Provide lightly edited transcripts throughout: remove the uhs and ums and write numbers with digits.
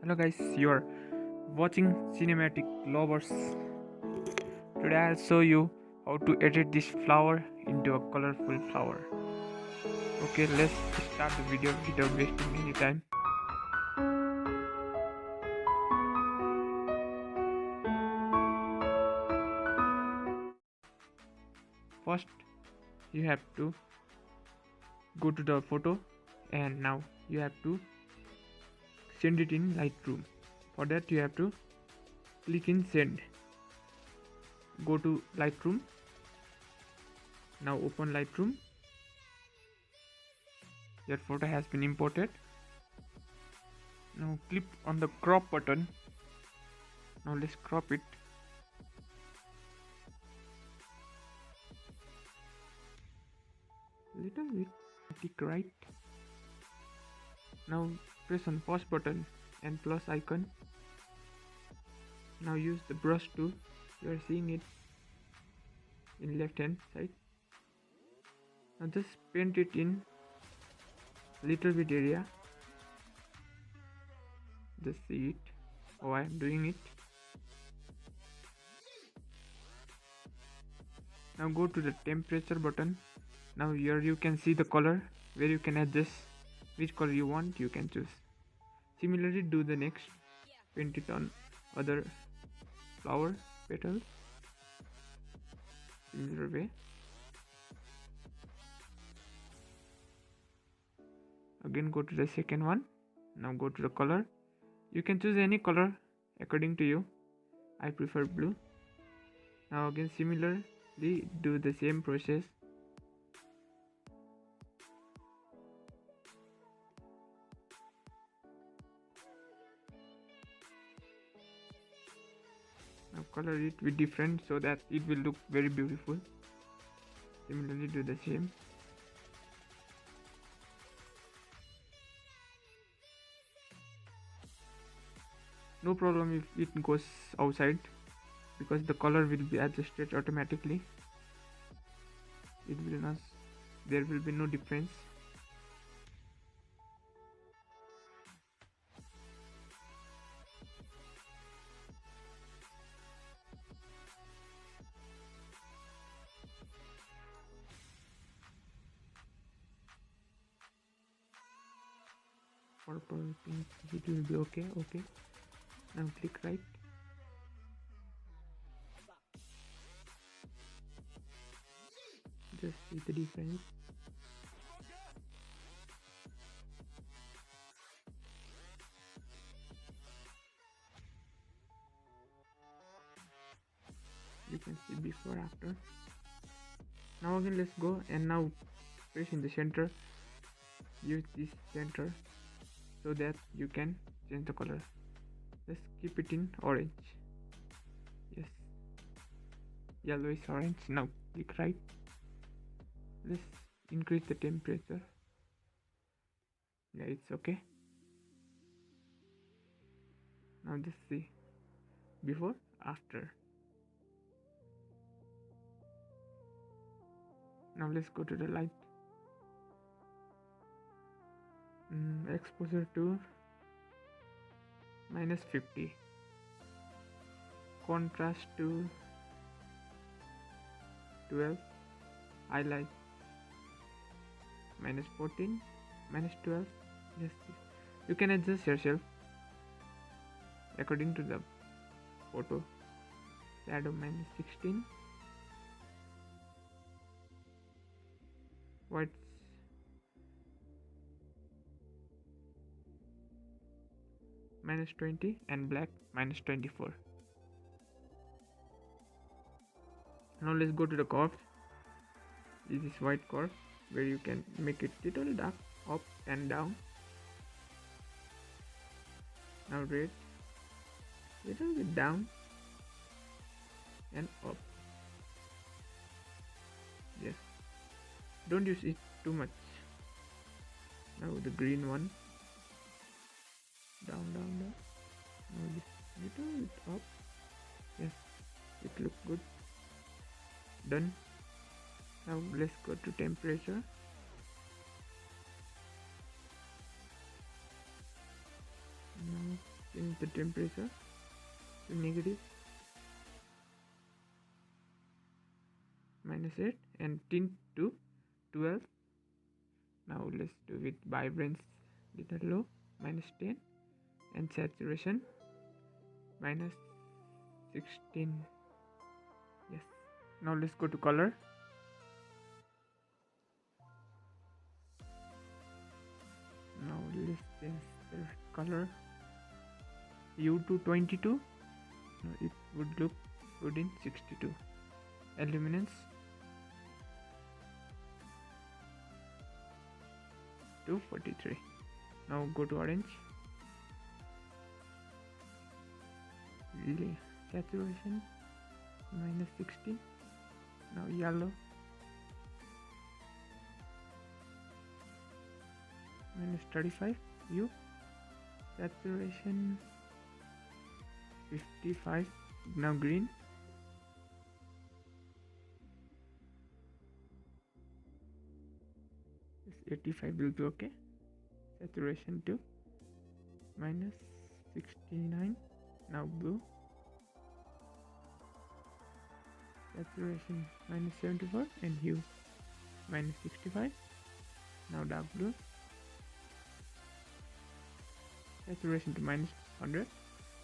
Hello guys, you are watching Cinematic Lovers. Today I'll show you how to edit this flower into a colorful flower. Okay, let's start the video without wasting any time. First, you have to go to the photo and now you have to send it in Lightroom. For that you have to click in send. Go to Lightroom. Now open Lightroom. Your photo has been imported. Now click on the crop button. Now let's crop it. Little bit, click right. Now press on pause button and plus icon. Now use the brush tool. You are seeing it in left hand side. Now just paint it in little bit area. Just see it how I am doing it. Now go to the temperature button. Now here you can see the color where you can adjust which color you want. You can choose. Similarly do the next. Paint it on other flower petals. Similar way. Again go to the second one. Now go to the color. You can choose any color according to you. I prefer blue. Now again similarly do the same process. Now color it with different so that it will look very beautiful. Similarly do the same. No problem if it goes outside because the color will be adjusted automatically. It will not, there will be no difference. Purple, pink, it will be okay. Now click right. Just see the difference. You can see before after. Now again let's go and now press in the center. Use this center so that you can change the color. Let's keep it in orange. Yes, yellow is orange. Now click right. Let's increase the temperature. Yeah, it's okay. Now just see before after. Now let's go to the light. Exposure to -50. Contrast to 12. Highlight -14, -12. Yes, you can adjust yourself according to the photo. Shadow -16. White -20 and black -24. Now let's go to the curve. This is white curve where you can make it little dark up and down. Now red, little bit down and up. Yes, don't use it too much. Now the green one, down. Now this little bit up. Yes, it looks good. Done. Now let's go to temperature. Now change the temperature to negative -8 and tint to 12. Now let's do with vibrance little low, -10, and saturation -16. Yes. Now let's go to color. Now let's change the color U to 22. Now it would look good in 62. Luminance to 43. Now go to orange. Saturation -16. Now yellow -35. U saturation 55. Now green is 85 will be okay. Saturation to -69. Now blue saturation -74 and hue -65. Now dark blue saturation to -100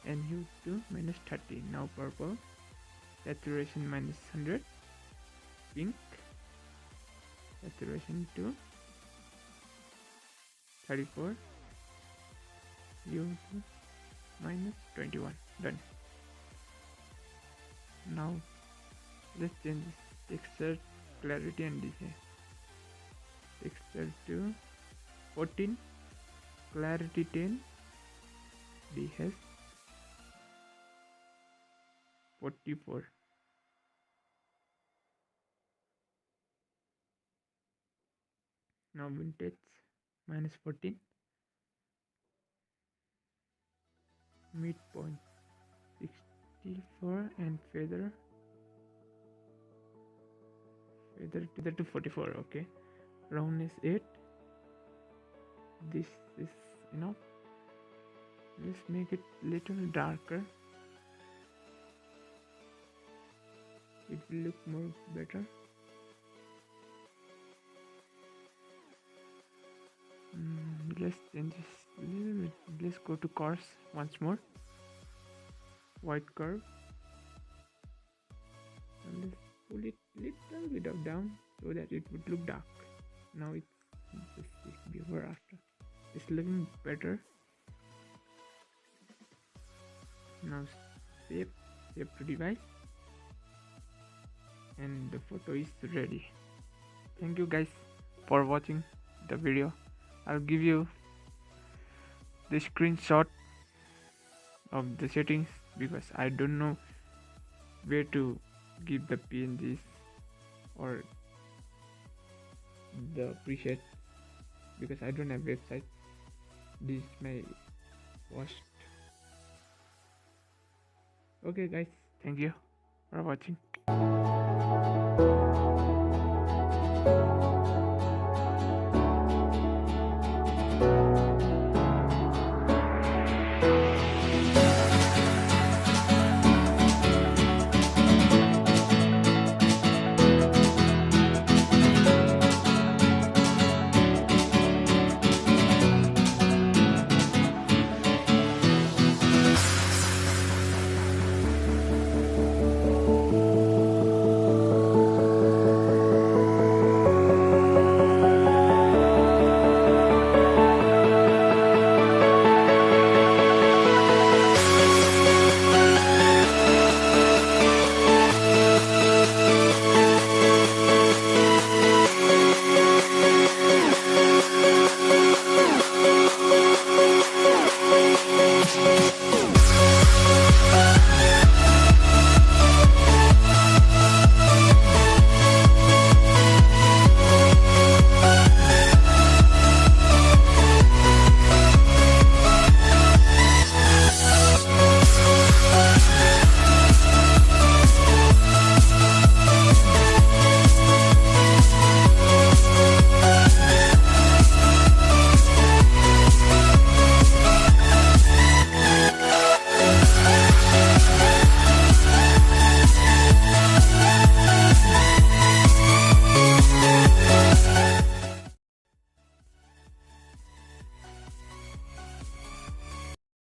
and hue to -30. Now purple saturation -100. Pink saturation to 34. Hue to -21. Done. Now let's change texture, clarity and design. Texture to 14, clarity 10, DS 44. Now vintage -14, midpoint 64 and feather to 44. Okay, roundness 8. This is enough. Let's make it little darker. It will look more better. Let's change this a little bit. Let's go to coarse once more. White curve. And let's pull it little bit up down so that it would look dark. Now it's before after. It's looking better. Now save to device, and the photo is ready. Thank you guys for watching the video. I'll give you the screenshot of the settings because I don't know where to give the PNGs or the preset because I don't have website. This is my worst. Okay guys, thank you for watching.